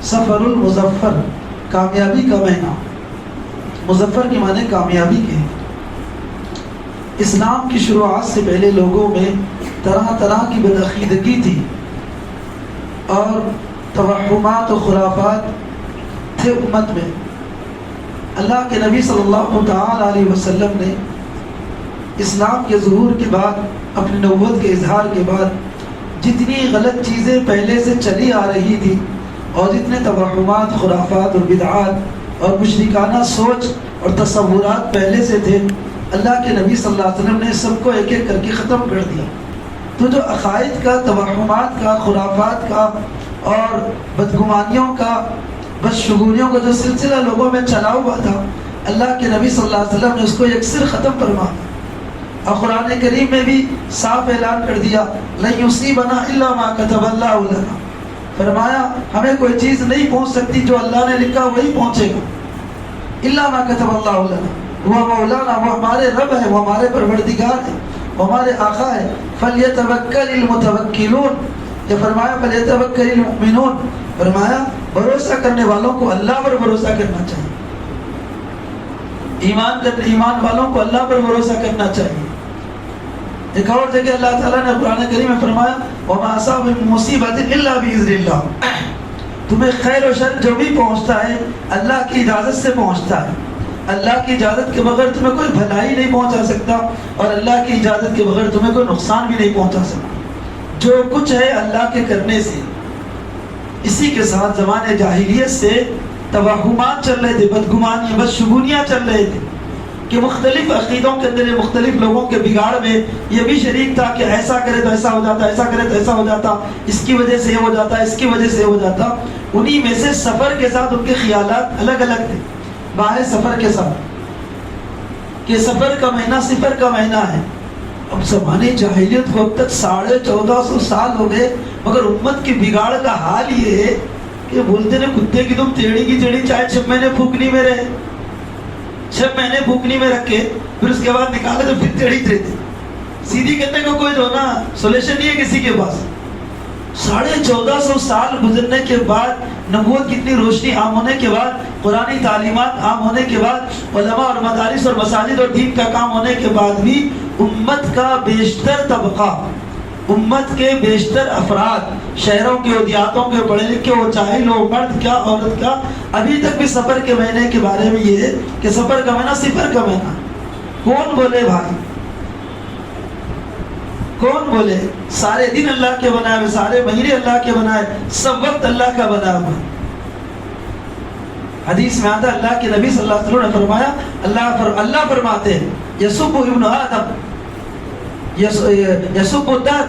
سفر المظفر، کامیابی کا مہینہ۔ مظفر کے معنی کامیابی کے ہیں۔ اسلام کی شروعات سے پہلے لوگوں میں طرح طرح کی بدعقیدگی تھی اور توہمات و خرافات تھے امت میں۔ اللہ کے نبی صلی اللہ تعالی علیہ وسلم نے اسلام کے ظہور کے بعد، اپنی نبوت کے اظہار کے بعد جتنی غلط چیزیں پہلے سے چلی آ رہی تھی اور جتنے توہمات، خرافات اور بدعات اور مشرکانہ سوچ اور تصورات پہلے سے تھے، اللہ کے نبی صلی اللہ علیہ وسلم نے سب کو ایک ایک کر کے ختم کر دیا۔ تو جو عقائد کا، توہمات کا، خرافات کا اور بدگمانیوں کا، بدشگونیوں کا جو سلسلہ لوگوں میں چلا ہوا تھا، اللہ کے نبی صلی اللہ علیہ وسلم نے اس کو یکسر ختم فرما دیا۔ اور قرآن کریم میں بھی صاف اعلان کر دیا، لن یصیبنا الا ما کتب اللہ لنا، فرمایا ہمیں کوئی چیز نہیں پہنچ سکتی، جو اللہ نے لکھا وہی پہنچے گا۔ الا ما کتب اللہ لنا، وہ مولانا، وہ ہمارے رب ہے، وہ ہمارے پروردگار ہے، وہ ہمارے آقا ہے۔ فلیتوکل المتوکلون، یہ فرمایا فلیتوکل المؤمنون، فرمایا بھروسہ کرنے والوں کو اللہ پر بھروسہ کرنا چاہیے، ایمان والوں کو اللہ پر بھروسہ کرنا چاہیے۔ ایک اور جگہ اللہ تعالیٰ نے قرآن کریم میں فرمایا وَمَا أَصَابَ مِن مُّصِيبَةٍ إِلَّا بِإِذْنِ اللَّهِ، تمہیں خیر و شر جو بھی پہنچتا ہے اللہ کی اجازت سے پہنچتا ہے۔ اللہ کی اجازت کے بغیر تمہیں کوئی بھلائی نہیں پہنچا سکتا اور اللہ کی اجازت کے بغیر تمہیں کوئی نقصان بھی نہیں پہنچا سکتا۔ جو کچھ ہے اللہ کے کرنے سے۔ اسی کے ساتھ زمانے جاہلیت سے توہمات چل رہے تھے، بدگمانی، بدشگونیاں چل رہے تھے کہ مختلف عقیدوں کے اندر مختلف لوگوں کے بگاڑ میں یہ بھی شریک تھا کہ ایسا کرے تو ایسا ہو جاتا، ایسا کرے تو ایسا ہو جاتا، اس کی وجہ سے یہ ہو جاتا، اس کی وجہ سے یہ ہو جاتا۔ انہی میں سے سفر کے ساتھ ان کے خیالات الگ الگ تھے، باہر سفر کے ساتھ کہ سفر کا مہینہ صفر کا مہینہ ہے۔ اب زمانے جاہلیت کو اب تک 1450 سال ہو گئے، مگر امت کی بگاڑ کا حال یہ ہے کہ بولتے نے کتے کی تم ٹیڑھی کی ٹیڑھی چاہے 6 مہینے پھونکنی میں رہے، 6 مہینے پھونکنی میں رکھے، پھر اس کے بعد نکالے تو پھر ٹیڑھی رہتے، سیدھی کرنے کو کوئی جو نا سولوشن نہیں ہے کسی کے پاس۔ 1450 سال گزرنے کے بعد، نبوت کی اتنی روشنی عام ہونے کے بعد، قرآنی تعلیمات عام ہونے کے بعد، علماء اور مدارس اور مساجد اور دین کا کام ہونے کے بعد بھی امت کا بیشتر طبقہ، امت کے بیشتر افراد، شہروں کے اور دیہاتوں کے پڑھے لکھے ہو، چاہے لو، مرد کیا عورت کا، ابھی تک بھی سفر کے مہینے کے بارے میں یہ ہے کہ سفر کا مہینہ صفر کا مہینہ۔ کون بولے بھائی، کون بولے؟ سارے دن اللہ کے بنائے ہوئے، سارے مہینے اللہ کے بنائے، سب وقت اللہ کا بنا ہوا۔ حدیث میں آتا ہے اللہ کے نبی صلی اللہ علیہ وسلم نے فرمایا، اللہ فرماتے ہیں یسب ابن آدم یسب الدہر،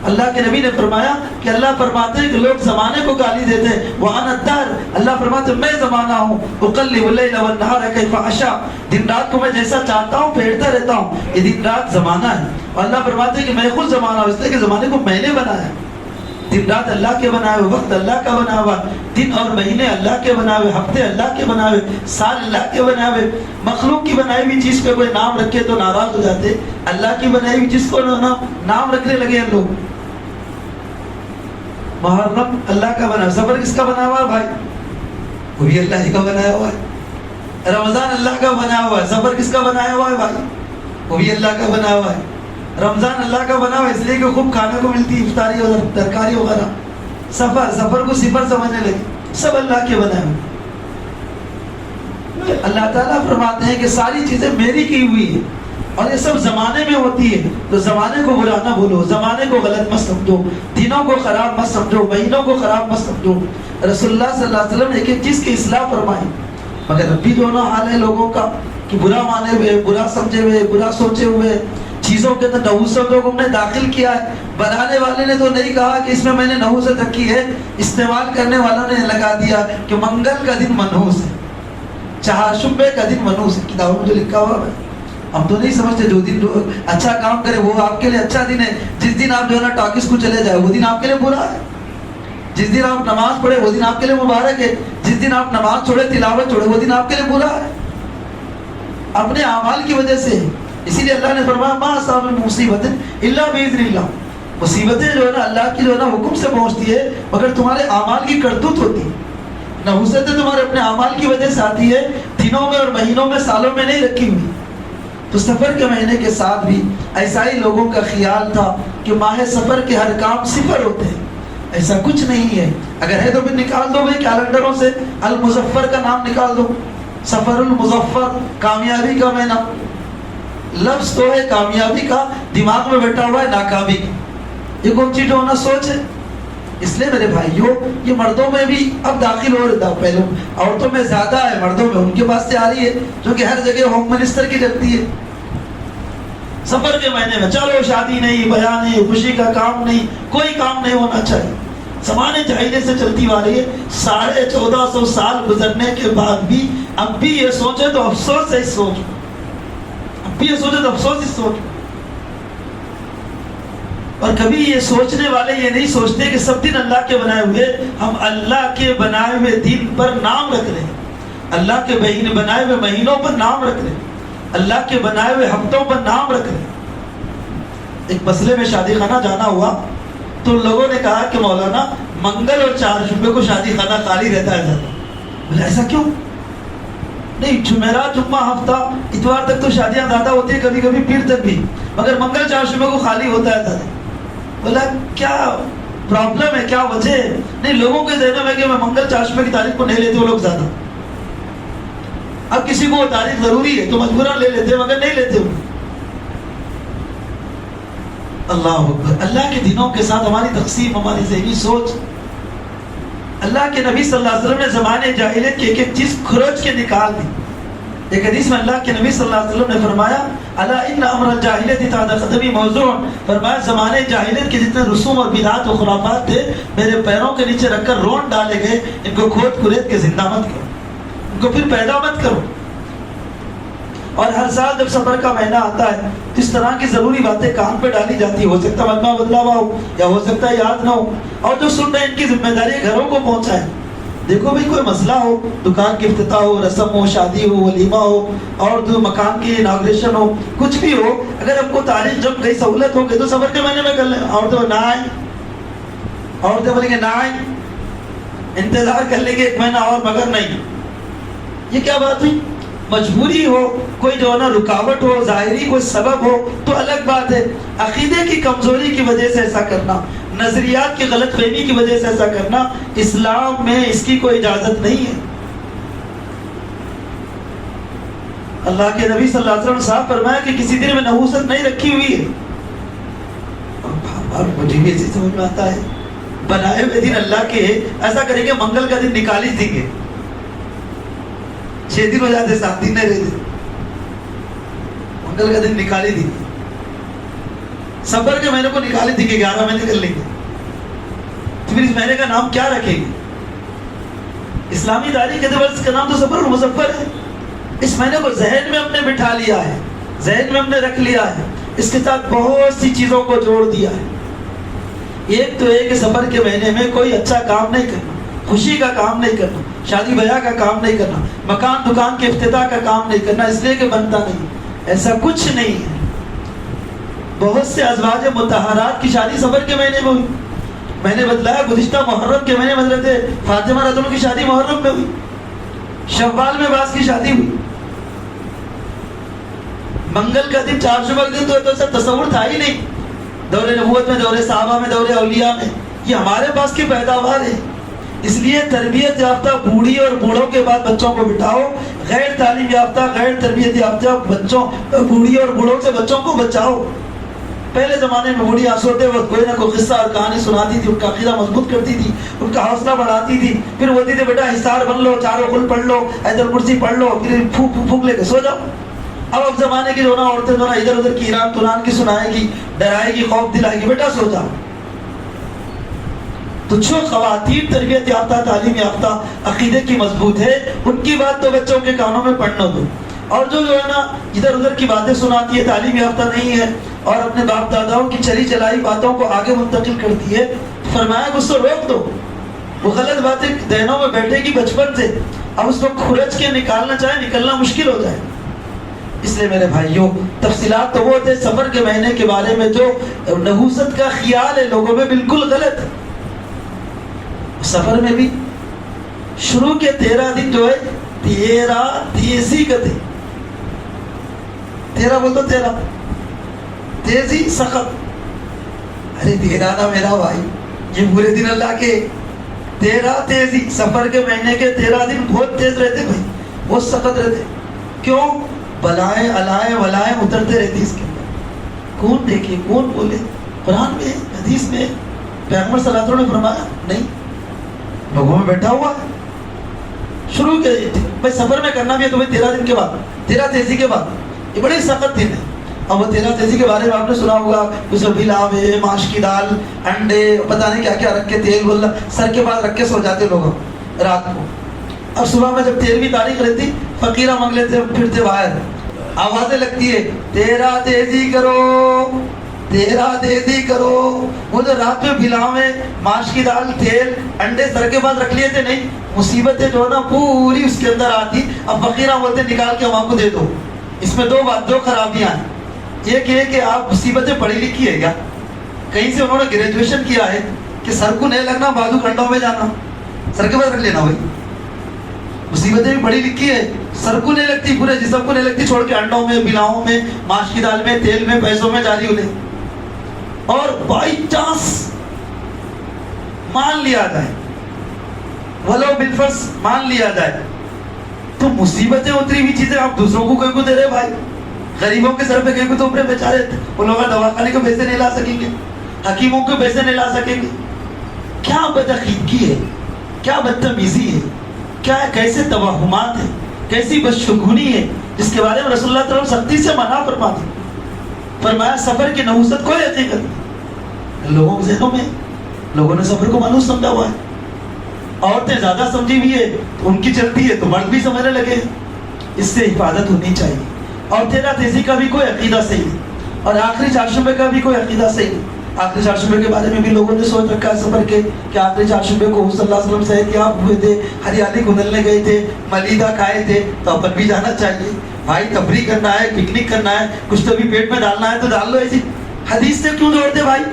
اللہ کے نبی نے فرمایا کہ اللہ فرماتے ہیں کہ لوگ زمانے کو گالی دیتے ہیں، وَأَنَا الدَّهْرُ، اللہ فرماتے ہیں میں زمانہ ہوں، أُقَلِّبُ اللَّيْلَ وَالنَّهَارَ كَيْفَ أَشَاءُ، دن رات کو میں جیسا چاہتا ہوں پھیرتا رہتا ہوں، یہ دن رات زمانہ ہے۔ اور اللہ فرماتے ہیں کہ میں خود زمانہ ہوں، اس لیے کہ زمانے کو میں نے بنایا، دن رات اللہ کے بنائے ہوئے، وقت اللہ کا بنا ہوا، دن اور مہینے اللہ کے بنائے ہوئے، ہفتے اللہ کے بنائے ہوئے، سال اللہ کے بنائے ہوئے۔ مخلوق کی بنائی ہوئی چیز پہ کوئی نام رکھے تو ناراض ہو جاتے، اللہ کی بنائی ہوئی چیز کو نام رکھنے لگے ہیں لوگ۔ محرم اللہ کا بنا، سفر کس کا بنا ہوا ہے بھائی؟ وہ بھی اللہ ہی کا بنایا ہوا ہے۔ رمضان اللہ کا بنا ہوا ہے، سفر کس کا بنایا ہوا ہے بھائی؟ وہ بھی اللہ کا بنا ہوا ہے۔ رمضان اللہ کا بنا ہوا ہے اس لیے کہ خوب کھانے کو ملتی، افطاری اور ترکاری وغیرہ۔ سفر کو صفر سمجھنے لگے، سب اللہ کے بنائے ہوئے۔ اللہ تعالیٰ فرماتے ہیں کہ ساری چیزیں میری کی ہوئی ہیں اور یہ سب زمانے میں ہوتی ہے، تو زمانے کو برا نہ بولو، زمانے کو غلط مت سمجھو، دنوں کو خراب مت سمجھو، مہینوں کو خراب مت سمجھو۔ رسول اللہ صلی اللہ علیہ وسلم نے ایک ایک چیز کی اصلاح فرمائی، مگر اب بھی دونوں حال ہے لوگوں کا کہ برا مانے ہوئے، برا سمجھے ہوئے، برا سوچے ہوئے چیزوں کے اندر نحوست کو ہم نے داخل کیا ہے۔ بنانے والے نے تو نہیں کہا کہ اس میں میں نے نحوست رکھی ہے، استعمال کرنے والوں نے لگا دیا کہ منگل کا دن منحوس ہے، چہارشنبے کا دن منحوس ہے۔ کتابوں میں جو لکھا ہوا ہے ہم تو نہیں سمجھتے، جو دن اچھا کام کرے وہ آپ کے لیے اچھا دن ہے، جس دن آپ جو ہے نا ٹاکس کو چلے جائے وہ دن آپ کے لیے برا ہے، جس دن آپ نماز پڑھے وہ دن آپ کے لیے مبارک ہے، جس دن آپ نماز چھوڑے، تلاوت چھوڑے، وہ دن آپ کے لیے برا ہے، اپنے اعمال کی وجہ سے۔ اسی لیے اللہ نے فرمایا ما اصاب من مصیبت الا باذن اللہ، مصیبتیں جو ہے نا اللہ کی جو ہے نا حکم سے پہنچتی ہے، مگر تمہارے اعمال کی کرتوت ہوتی ہے۔ نحوست تمہارے اپنے اعمال کی وجہ سے آتی ہے، دنوں میں اور مہینوں میں سالوں میں نہیں رکھی ہوئی۔ تو سفر کے مہینے کے ساتھ بھی ایسا ہی لوگوں کا خیال تھا کہ ماہ سفر کے ہر کام صفر ہوتے ہیں، ایسا کچھ نہیں ہے۔ اگر ہے تو پھر نکال دو بھائی کیلنڈروں سے، المظفر کا نام نکال دو، سفر المظفر، کامیابی کا مہینہ۔ لفظ تو ہے کامیابی کا، دماغ میں بیٹھا ہوا ہے ناکامی کا۔ یہ کون چیز ہونا سوچ ہے۔ اس لیے میرے بھائیوں یہ مردوں میں بھی اب داخل ہو رہا ہے، پہلے عورتوں میں زیادہ ہے، مردوں میں ان کے پاس سے آ رہی ہے، جو کہ ہر جگہ ہوم منسٹر کی چلتی ہے۔ سفر کے مہینے میں چلو شادی نہیں، بیان نہیں، خوشی کا کام نہیں، کوئی کام نہیں ہونا چاہیے۔ زمانے جاہلیت سے چلتی آ رہی ہے، 1450 سال گزرنے کے بعد بھی اب بھی یہ سوچے تو افسوس ہے اس سوچ، اب بھی یہ سوچے تو افسوس اس سوچ۔ اور کبھی یہ سوچنے والے یہ نہیں سوچتے کہ سب دن اللہ کے بنائے ہوئے، ہم اللہ کے بنائے ہوئے دن پر نام رکھ رہے ہیں، اللہ کے بنائے ہوئے مہینوں پر نام رکھ رہے ہیں، اللہ کے بنائے ہوئے ہفتوں پر نام رکھ رہے ہیں۔ ایک مسئلے میں شادی خانہ جانا ہوا تو لوگوں نے کہا کہ مولانا منگل اور چہارشنبے کو شادی خانہ خالی رہتا ہے زیادہ۔ بولے ایسا کیوں؟ نہیں، جمعرات، جمعہ، ہفتہ، اتوار تک تو شادیاں زیادہ ہوتی ہیں، کبھی کبھی پیر تک بھی، مگر منگل چہارشنبے کو خالی ہوتا ہے زیادہ۔ بولا کیا پرابلم ہے، کیا وجہ ہے؟ نہیں، لوگوں کے ذہنوں میں کہ میں منگل چہارشنبے کی تاریخ کو نہیں لیتے وہ لوگ زیادہ۔ اب کسی کو وہ تاریخ ضروری ہے تو مجبوراً لے لیتے مگر نہیں لیتے ہو۔ اللہ اکبر، اللہ کے دنوں کے ساتھ ہماری تقسیم، ہماری ذہنی سوچ۔ اللہ کے نبی صلی اللہ علیہ وسلم نے زمانے جاہلیت کی ایک ایک چیز کھروچ کے نکال دی۔ ایک حدیث میں اللہ کے نبی صلی اللہ علیہ وسلم نے فرمایا الا ان امر الجاہلیت تحت قدمی موضوع، فرمایا زمانے جاہلیت کے جتنے رسوم اور بدعات و خرافات تھے میرے پیروں کے نیچے رکھ کر رون ڈالے گئے، ان کو کھود کھرید کے زندہ مت کرو، ان کو پھر پیدا مت کرو۔ اور ہر سال جب سفر کا مہینہ آتا ہے تو اس طرح کی ضروری باتیں کان پہ ڈالی جاتی ہے، ہو سکتا ہے مجمع بدلا ہوا ہو یا ہو سکتا ہے یاد نہ ہو، اور جو سن رہے ہیں ان کی ذمہ داری گھروں کو پہنچائے۔ دیکھو بھئی کوئی مسئلہ ہو، دکان کی افتتاح ہو، رسم ہو، شادی ہو، ولیمہ ہو، اور جو مکان کی اناگریشن ہو، کچھ بھی ہو، اگر ہم کو تاریخ جب گئی سہولت ہو گئی تو سفر کے مہینے میں کر لیں۔ عورتیں نہ آئیں، عورتیں بولیں گے نہ آئیں، انتظار کر لیں گے ایک مہینہ اور، مگر نہیں۔ یہ کیا بات ہوئی؟ مجبوری ہو، کوئی جو ہے نا رکاوٹ ہو، ظاہری کوئی سبب ہو تو الگ بات ہے۔ عقیدے کی کمزوری کی وجہ سے ایسا کرنا، نظریات کی غلط فہمی کی وجہ سے ایسا کرنا، اسلام میں اس کی کوئی اجازت نہیں ہے۔ اللہ کے نبی صلی اللہ علیہ وسلم نے صاحب فرمایا کہ کسی دن میں نحوست نہیں رکھی ہوئی ہے۔ اور مجھے بھی ایسی سمجھ میں آتا ہے، بنائے ہوئے دن اللہ کے، ایسا کریں گے منگل کا دن نکال ہی دیں گے، 6 دن ہو جاتے، 7 دن نہیں رہتے، منگل کا دن نکال ہی دیں گے، سفر کے مہینے کو نکال ہی دیں گے، 11 مہینے کر لیں گے، تو پھر اس مہینے کا نام کیا رکھیں گے؟ اسلامی تاریخ کے اعتبار سے اس کا نام تو سفر المظفر ہے۔ اس مہینے کو ذہن میں ہم نے بٹھا لیا ہے، ذہن میں ہم نے رکھ لیا ہے، اس کے ساتھ بہت سی چیزوں کو جوڑ دیا ہے۔ ایک تو ہے کہ سفر کے مہینے میں کوئی اچھا کام نہیں کرنا، خوشی کا کام نہیں کرنا، شادی بیاہ کا کام نہیں کرنا، مکان دکان کے افتتاح کا کام نہیں کرنا، اس لیے کہ بنتا نہیں، ایسا کچھ نہیں ہے۔ بہت سے ازواج مطہرات کی شادی سفر کے مہینے میں ہوئی۔ میں نے بتلایا گزشتہ محرم کے مہینے میں حضرت فاطمہ رضی اللہ عنہا کی شادی محرم میں ہوئی، شوال میں بعض کی شادی ہوئی۔ منگل کا دن، چہارشنبے کا دن تو ایسا تصور تھا ہی نہیں، دور نبوت میں، دور صحابہ میں، دور اولیاء میں، یہ ہمارے پاس کی پیداوار ہے۔ اس لیے تربیت یافتہ بوڑھی اور بوڑھوں کے بعد بچوں کو بٹھاؤ، غیر تعلیم یافتہ، غیر تربیت یافتہ بچوں، بوڑھی اور بوڑھوں سے بچوں کو بچاؤ۔ پہلے زمانے میں بوڑھیاں سوتے وقت کوئی نہ کوئی قصہ اور کہانی سناتی تھی، ان کا عقیدہ مضبوط کرتی تھی، ان کا حوصلہ بڑھاتی تھی، پھر بولتی تھی بیٹا حصار بن لو، چاروں کل پڑھ لو، آیت الکرسی پڑھ لو، پھر پھونک پھونک لے کے سو جاؤ۔ اب زمانے کی جو نا عورتیں جو نا ادھر ادھر کی ایران توران کی سنائے گی، ڈرائے گی، خوف دلائے گی، بیٹا سو جاؤ۔ تو جو خواتین تربیت یافتہ، تعلیم یافتہ، عقیدے کی مضبوط ہے، ان کی بات تو بچوں کے کانوں میں پڑھنا دو، اور جو ہے نا ادھر ادھر کی باتیں سناتی ہے، تعلیم یافتہ نہیں ہے اور اپنے باپ داداؤں کی چلی چلائی باتوں کو آگے منتقل کرتی ہے، فرمایا کہ اس کو روک دو، وہ غلط باتیں ذہنوں میں بیٹھے گی بچپن سے، اب اس کو کھرچ کے نکالنا چاہے نکلنا مشکل ہو جائے۔ اس لیے میرے بھائیوں تفصیلات تو وہ تھے سفر کے مہینے کے بارے میں، جو نحوست کا خیال ہے لوگوں میں بالکل غلط ہے۔ سفر میں بھی شروع کے 13 دن جو ہے 13 تیزی کا تھے. 13 بول تو 13 تیزی سخت. ارے 13 نہ میرا بھائی، یہ پورے دن اللہ کے 13 تیزی. سفر کے مہینے کے 13 دن بہت تیز رہتے بھائی، بہت سخت رہتے. کیوں؟ بلائیں علائیں ولائیں اترتے رہتی اس کے اندر. کون دیکھے کون بولے؟ قرآن میں حدیث میں پیغمبر صلی اللہ علیہ وسلم نے فرمایا نہیں، لوگوں میں بیٹھا ہوا ہے. شروع کے بھائی سفر میں کرنا بھی ہے تو بھائی 13 دن کے بعد، 13 تیزی کے بعد. یہ بڑے سخت دن ہے. اب وہ 13 تیزی کے بارے میں آپ نے سنا ہوگا، اس میں بھلاوے، ماش کی دال، انڈے، پتہ نہیں کیا کیا رکھ کے، تیل بولنا سر کے بعد رکھ کے سو جاتے لوگ رات کو. اب صبح میں جب 13ویں تاریخ رہتی، فقیرہ مانگ لیتے پھرتے باہر، آوازیں لگتی ہے 13 تیزی کرو، 13 تیزی کرو. وہ جو رات میں بھلاوے، ماش کی دال، تیل، انڈے سر کے بعد رکھ لیے تھے، نہیں مصیبتیں جو ہے نا پوری اس کے اندر آتی. اب فقیرہ بولتے نکال کے ہم کو دے دو. اس میں دو خرابیاں ہیں. ایک یہ کہ آپ مصیبتیں پڑھی لکھی ہے کیا؟ کہیں سے انہوں نے گریجویشن کیا ہے کہ سر کو نہیں لگنا، بازو کنڈوں میں جانا، سر کے بعد رکھ لینا. بھائی مصیبتیں بھی پڑھی لکھی ہے، سر کو نہیں لگتی، پورے جسم کو نہیں لگتی، چھوڑ کے انڈوں میں، بلاؤں میں، ماش کی دال میں، تیل میں، پیسوں میں جاری ہو لے. اور بائی چانس مان لیا جائے، ولو بالفرض مان لیا جائے، تو مصیبتیں اتری ہوئی چیزیں آپ دوسروں کو کو دے رہے بھائی. غریبوں کے سر پہ کہیں کو تو اپنے بیچارے وہ لوگ دواخانے کے پیسے نہیں لا سکیں گے، حکیموں کے پیسے نہیں لا سکیں گے. کیا بدعقیدگی ہے، کیا بدتمیزی ہے، کیا کیسے توہمات ہیں، کیسی بدشگونی ہے، جس کے بارے میں رسول اللہ صلی اللہ علیہ وسلم سختی سے منع فرماتے. فرمایا سفر کی نحوست کوئی حقیقت نہیں. لوگوں کے ذہنوں میں لوگوں نے سفر کو منحوس سمجھا ہوا ہے. عورتیں زیادہ سمجھی ہوئی ہے تو ان کی چلتی ہے تو مرد بھی سمجھنے لگے. اس سے حفاظت ہونی چاہیے. اور 13 تیزی کا بھی کوئی عقیدہ صحیح نہیں، اور آخری چہارشنبے کا بھی کوئی عقیدہ صحیح نہیں. آخری چہارشنبے کے بارے میں بھی لوگوں نے سوچ رکھا ہے سفر کے کہ آخری چہارشنبے کو صلی اللہ علیہ وسلم صحت یاب ہوئے تھے، ہریالی کھدلنے گئے تھے، ملیدہ کھائے تھے، تو اپن بھی جانا چاہیے. بھائی تفریح کرنا ہے، پکنک کرنا ہے، کچھ تو بھی پیٹ میں ڈالنا ہے تو ڈال لو. ایسی حدیث سے کیوں دوڑتے بھائی؟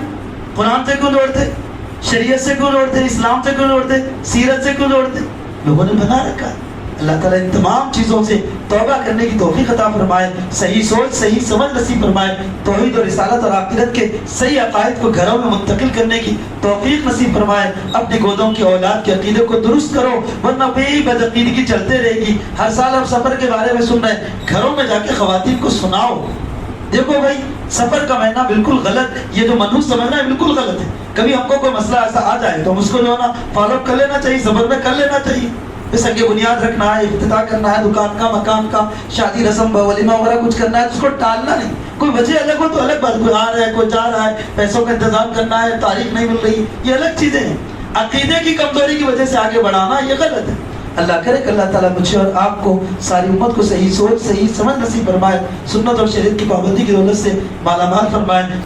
قرآن سے کیوں دوڑتے؟ شریعت سے کیوں دوڑتے؟ اسلام سے کیوں دوڑتے؟ سیرت سے کیوں دوڑتے؟ لوگوں نے بنا رکھا ہے. اللہ تعالیٰ ان تمام چیزوں سے توبہ کرنے کی توفیق عطا فرمائے، صحیح سوچ صحیح سمجھ نصیب فرمائے، توحید اور رسالت اور آخرت کے صحیح عقائد کو گھروں میں منتقل کرنے کی توفیق نصیب فرمائے. اپنی گودوں کی اولاد کے عقیدے کو درست کرو، ورنہ بے بدعقیدگی چلتے رہے گی. ہر سال ہم سفر کے بارے میں سن رہے ہیں، گھروں میں جا کے خواتین کو سناؤ. دیکھو بھائی سفر کا مہینہ بالکل غلط، یہ جو منحوس سمجھنا ہے بالکل غلط ہے. کبھی ہم کو کوئی مسئلہ ایسا آ جائے تو ہم اس کو جو ہے نا فالو کر لینا چاہیے، سفر میں کر لینا چاہیے. سنگ بنیاد رکھنا ہے، افتتاح کرنا ہے، دکان کا، مکان کا، شادی رسم ولیمہ وغیرہ کچھ کرنا ہے تو اس کو ٹالنا نہیں. کوئی وجہ الگ ہو تو الگ بات، کوئی آ رہا ہے کوئی جا رہا ہے، پیسوں کا انتظام کرنا ہے، تاریخ نہیں مل رہی، یہ الگ چیزیں ہیں. عقیدے کی کمزوری کی وجہ سے آگے بڑھانا یہ غلط ہے. اللہ کرے کہ اللہ تعالیٰ مجھے اور آپ کو، ساری امت کو صحیح سوچ صحیح سمجھ نصیب فرمائے، سنت اور شریعت کی پابندی کی دولت سے مالا مال فرمائے.